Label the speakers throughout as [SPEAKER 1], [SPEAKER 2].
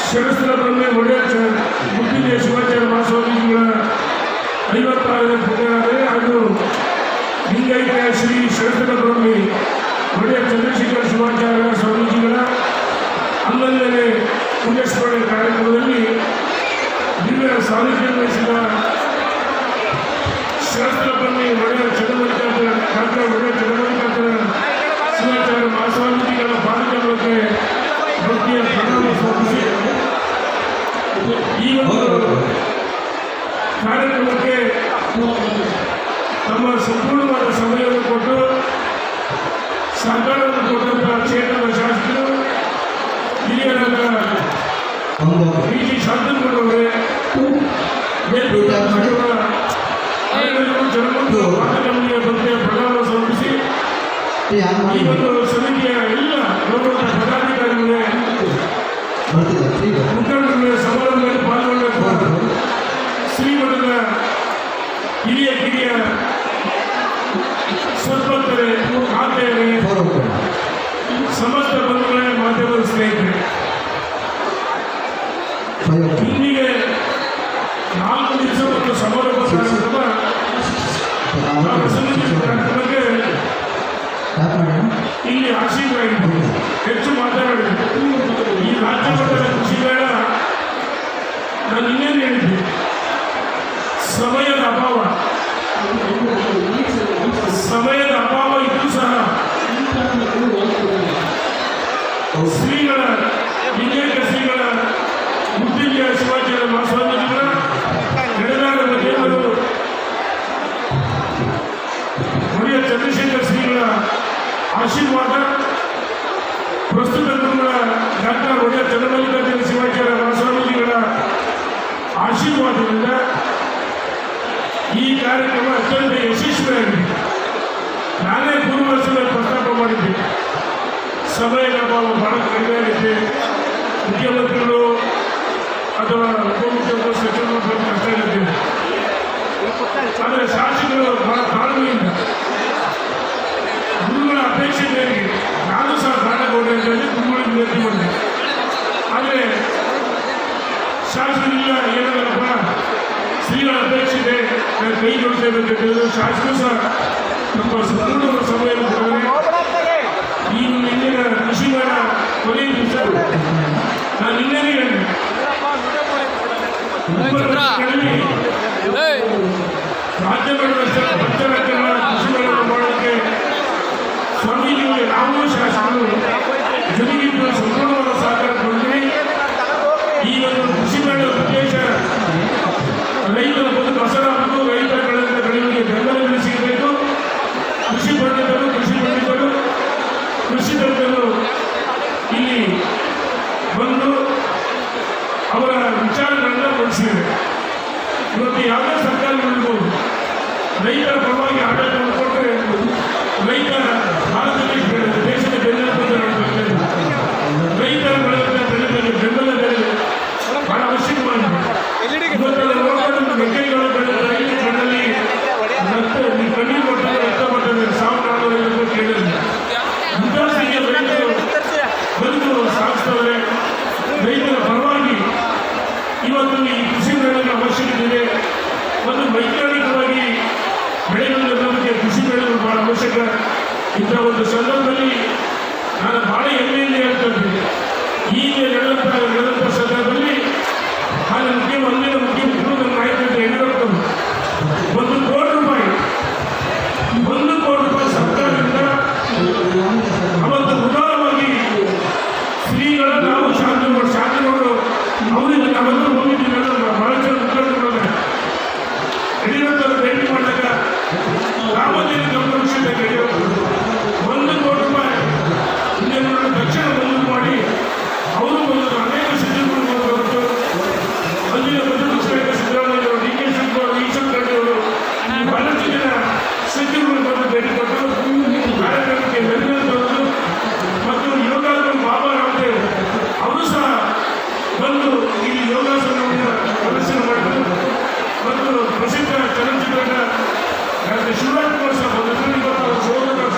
[SPEAKER 1] ಶಿರಸ್ತ್ರ ಬ್ರಹ್ಮೆ ಒಡೆಯ ಮುತ್ತಿಗೆ ಶಿವಾಚಾರ್ಯ ಮಹಾಸ್ವಾಮೀಜಿಗಳ 56ನೇ ಪುಣ್ಯರಾದರೆ ಹಾಗೂ ಲಿಂಗೈಕ್ಯ ಶ್ರೀ ಶಿರಸ್ತ್ರ ಬ್ರಹ್ಮೆ ಒಡೆಯ ಚಂದ್ರಶೇಖರ ಶಿವಾಚಾರ್ಯ ಸ್ವಾಮೀಜಿಗಳ 11ನೇ ಪುಣ್ಯಸ್ಮರಣೆ ಕಾರ್ಯಕ್ರಮದಲ್ಲಿ ದಿವ್ಯ ಸಾನ್ನಿಧ್ಯ ವಹಿಸಿದ ಶಿರಸ್ತ್ರ ಬ್ರಹ್ಮೆ ಒಡೆಯ ಚಂದ್ರಮಲ್ಲಿಕಾರ್ಜುನ ಡಾಕ್ಟರ್ ಒಡೆಯ ಚಂದ್ರಮಲ್ಲಿಕಾರ್ಜುನ ಶಿವಾಚಾರ್ಯ ಮಹಾಸ್ವಾಮೀಜಿಗಳ ಪಾದಕಮಲಕ್ಕೆ ಭಕ್ತಿಯ ಪ್ರಣಾಮ ಸಮರ್ಪಿಸಿ ಈ ಒಂದು ಕಾರ್ಯಕ್ರಮಕ್ಕೆ ತಮ್ಮ ಸಂಪೂರ್ಣವಾದ ಸಮಯವನ್ನು ಕೊಟ್ಟು ಸಹಕಾರವನ್ನು ಕೊಟ್ಟಂತಹ ಕ್ಷೇತ್ರದ ಶಾಸಕರು ಹಿರಿಯರಾದ ಬಿ ಜಿ ಶಾಂತನಗೌಡರವರೇ ಜನಮಂದು ಪಾದಕಮಲಿಯ ಭಕ್ತಿಯ ಪ್ರಣಾಮ ಸಮರ್ಪಿಸಿ ಈ ಒಂದು ಸಮಿತಿಯ ಎಲ್ಲ ಗೌರವದ ಪದಾಧಿಕಾರಿಗಳೇ ಮುಖಂಡರುಗಳೇ ಸಮಾರಂಭದಲ್ಲಿ ಪಾಲ್ಗೊಳ್ಳಬೇಕು ಶ್ರೀಮಠದ ಹಿರಿಯ ಕಿರಿಯ ಸ್ವಲ್ಪತ್ತರೆ ಆತೆಯರೇ ಸಮಸ್ತ ಬಂಧುಗಳೇ ಮಾಧ್ಯಮದ ಸ್ನೇಹಿತರೆ ಇಲ್ಲಿಗೆ 4 ದಿವಸ ಒಂದು ಸಮಾರೋಪ ಕಾರ್ಯಕ್ರಮಕ್ಕೆ ಇಲ್ಲಿ ಆಶೀರ್ವಾದ ಹೆಚ್ಚು ಮಾತನಾಡಿದೆ ಈ ರಾಜ್ಯ ಮಟ್ಟದ ಕೃಷಿ ಮೇಳ ನಾನು ಇನ್ನೇನು ಹೇಳಿದ್ದೆ ಸಮಯದ ಅಭಾವ ಇದ್ರೂ ಸಹ ಶ್ರೀಗಳ ಲಿಂಗೈಕ್ಯ ಶ್ರೀಗಳ ಮುತ್ತಿಗೆ ಶಿವಾಚಾರ್ಯ ಮಹಾಸ್ವಾಮೀಜಿಗಳ ನಡೆದಾಡುವ ದೇವರು ಒಡೆಯ ಚಂದ್ರಶೇಖರ ಶ್ರೀಗಳ ಆಶೀರ್ವಾದ ಪ್ರಸ್ತುತ ಗುರುಗಳ ಡಾಕ್ಟರ್ ಒಡೆಯ ಚಂದ್ರಮಲ್ಲಿಕಾರ್ಜುನ ಶಿವಾಚಾರ್ಯ ಮಹಾಸ್ವಾಮೀಜಿಗಳ ಆಶೀರ್ವಾದದಿಂದ ಈ ಕಾರ್ಯಕ್ರಮ ಅತ್ಯಂತ ಯಶಸ್ವಿಯಾಗಿದೆ. ನಾನೇ ಪೂರ್ವದಲ್ಲಿ ಪ್ರಸ್ತಾಪ ಮಾಡಿದ್ದೆ, ಸಮಯದ ಅಭಾವ ಬಹಳ ಕಡಿಮೆ ಆಗಿದೆ, ಮುಖ್ಯಮಂತ್ರಿಗಳು ಅಥವಾ ಉಪಮುಖ್ಯಮಂತ್ರಿ ಸಚಿವರು ಸ್ವಲ್ಪ ಕಷ್ಟ ಇರುತ್ತೆ. ಆದರೆ ಶಾಸಕರು ಬಹಳ ತಾಳ್ಮೆಯಿಂದ ಗುರುಗಳ ಅಪೇಕ್ಷೆ ಮೇರೆಗೆ ನಾನು ಸಹ ಕಾಣಬಹುದು ಅಂತ ಹೇಳಿ ಗುರುಗಳಿಗೆ ವಿನಂತಿ ಮಾಡಿದೆ. ಆದರೆ ಶಾಸಕರಿಲ್ಲ ಏನಾಗಲ್ಲಪ್ಪ, ಶ್ರೀಗಳ ಅಪೇಕ್ಷೆ ಇದೆ, ನಾನು ಕೈ ಜೋಡಿಸಬೇಕಂತ ಹೇಳಿದ್ರು. ಶಾಸಕರು ಸಹ ನಮ್ಮ ಸಂಪೂರ್ಣ ಸಮಯ ಈ ಇಂದಿನ ಕೃಷಿ ಮೇಳ ಕೊನೆಯ ದಿವಸ ನಾನು ಇನ್ನೇನೇ ಹೇಳಿದೆ, ರಾಜ್ಯ ಮಟ್ಟದ ಪಂಚರಾಜ್ಯಗಳ ಕೃಷಿ ಮೇಳವನ್ನು ಮಾಡೋದಕ್ಕೆ ಸ್ವಾಮೀಜಿಗಳಿಗೆ ನಾವು ಶಾಸಕರು ಜೊತೆಗಿದ್ದು ಸಂಪೂರ್ಣವಾದ ಸಹಕಾರ ಕೊಡ್ತೀವಿ. ಈ ಒಂದು ಕೃಷಿ ಮೇಳದ ಉದ್ದೇಶ ರೈತರ ಬದುಕು ಹಸರಾಗಬೇಕು, ರೈತರ ಬೆಳೆಗಳಿಗೆ ಬೆಂಬಲ ಸಿಗಬೇಕು. ಕೃಷಿ ಪಂಡಿತರು ಕೃಷಿ ತಜ್ಞರು ಇಲ್ಲಿ ಬಂದು ಅವರ ವಿಚಾರಗಳನ್ನ ಮಂಡಿಸಿದ್ದಾರೆ. ಇವತ್ತು ಯಾವುದೇ ಸರ್ಕಾರಗಳಿರ್ಬೋದು, ರೈತರ ಪರವಾಗಿ ಆಡಳಿತ ಕೊಟ್ಟರೆ ರೈತ ಭಾರತದಲ್ಲಿ ದೇಶದ ಬೆನ್ನೆಲುಬು ರೈತರ ಬೆಳೆಗಳಿಗೆ ಬೆಂಬಲ ಬೆಲೆ ಬಹಳ ಅವಶ್ಯಕವಾಗಿದೆ. ಇವತ್ತೆಲ್ಲ ನೋಡಿದ್ರೆ ಮೆಕ್ಕೆಜೋಳ ರೈತ ಕಣ್ಣಲ್ಲಿ ಕಣ್ಣೀರು ಕೊಟ್ಟರೆ ರಕ್ತ ಬರ್ತದೆ, 1400 ರೂಪಾಯಿ ಕೇಳಿಲ್ಲ. ಮುಂತಾಸಿಗೆ ರೈತರು ಬದುಕು ಸಾಗಿಸ್ತವರೆ. ರೈತರ ಪರವಾಗಿ ಇವತ್ತು ಈ ಕೃಷಿ ಮೇಳಗಳ ಅವಶ್ಯಕತೆ ಇದೆ. ಒಂದು ವೈಜ್ಞಾನಿಕವಾಗಿ ಬೆಳೆಗಳನ್ನು ಬೆಳೆಯೋದಕ್ಕೆ ಕೃಷಿ ಬೆಳೆಗಳು ಬಹಳ ಅವಶ್ಯಕ. ಇಂಥ ಒಂದು ಸಂದರ್ಭದಲ್ಲಿ ನಾನು ಬಹಳ ಹೆಮ್ಮೆಯಿಂದ ಹೇಳ್ತೇನೆ, ಈಗ ನಡೆದಂಥ ಸಂದರ್ಭದಲ್ಲಿ ನಾನು ಅಂದಿನ ಮುಖ್ಯಮಂತ್ರಿಗಳು ನನ್ನ ನಾಯಕರಿಗೆ ಯಡಿಯೂರಪ್ಪರು 1 ಕೋಟಿ ರೂಪಾಯಿ ಸರ್ಕಾರದಿಂದ ಅವತ್ತು ಉದಾರವಾಗಿ ಶ್ರೀಗಳ ನಾವು ಶಾಂತನಗೌಡರು ಅವರಿಂದ ನಾವೆಲ್ಲರೂ ಹೋಗಿದ್ದೀವಿ. ಬಹಳ ಜನ ಮುಖಂಡರು ಯಡಿಯೂರಪ್ಪರು ಭೇಟಿ ಮಾಡಿದಾಗ ರಾಮದೇವಿ ಗಮನಿಸಿದಾಗ 1 ಕೋಟಿ ರೂಪಾಯಿ ಇನ್ನೇನು ತಕ್ಷಣ ಮಂಜೂರು ಮಾಡಿ ಅವರು ಬಂದರು. ಅನೇಕ ಸಚಿವರು ಬಂದರು, ಅಂದಿನ ಪ್ರತಿಪಕ್ಷ ಸಿದ್ದರಾಮಯ್ಯ ಅವರು, ಡಿ ಕೆ ಶಿವಕುಮಾರ್, ಈಶ್ವರ್ ಖಂಡ್ರೆ ಅವರು, ಬಹಳಷ್ಟು ಜನ ಸಚಿವರು ಬಂದು ಭೇಟಿ ಕೊಟ್ಟರು. ಕಾರ್ಯಕ್ರಮಕ್ಕೆ ಬೆಂಬಲಿಸಿದರು ಮತ್ತು ಯೋಗಾಸನ ಬಾಬಾ ರಾಮದೇವ್ ಅವರು ಸಹ ಬಂದು ಇಲ್ಲಿ ಯೋಗಾಸನವನ್ನು ಪ್ರದರ್ಶನ ಮಾಡಿದರು. ಮತ್ತು ಪ್ರಸಿದ್ಧ ಚಲನಚಿತ್ರ ಡಾಕ್ಟರ್ ಶಿವರಾಜ್ ಕುಮಾರ್ ಸಹ ಬಂದರು. ಸೋದರ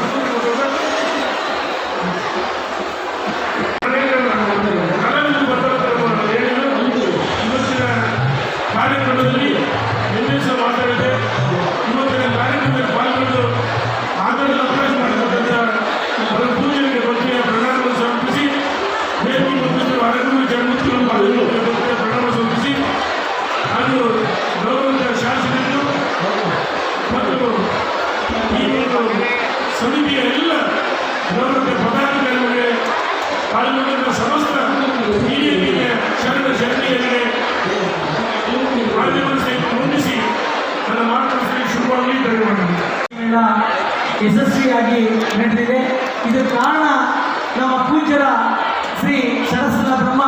[SPEAKER 2] ಯಶಸ್ವಿಯಾಗಿ ನಡೆದಿದೆ. ಇದು ಕಾರಣ ನಮ್ಮ ಪೂಜ್ಯರ ಶ್ರೀ ಸರಸ್ವತ ಬ್ರಹ್ಮ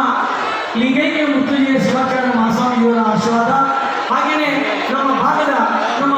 [SPEAKER 2] ಲಿಂಗೈಕ್ಯ ಮುತ್ತುಜಿ ಶಿವಾಚಾರ್ಯ ಮಹಾಸ್ವಾಮಿಯವರ ಆಶೀರ್ವಾದ. ಹಾಗೆಯೇ ನಮ್ಮ ಭಾಗದ ನಮ್ಮ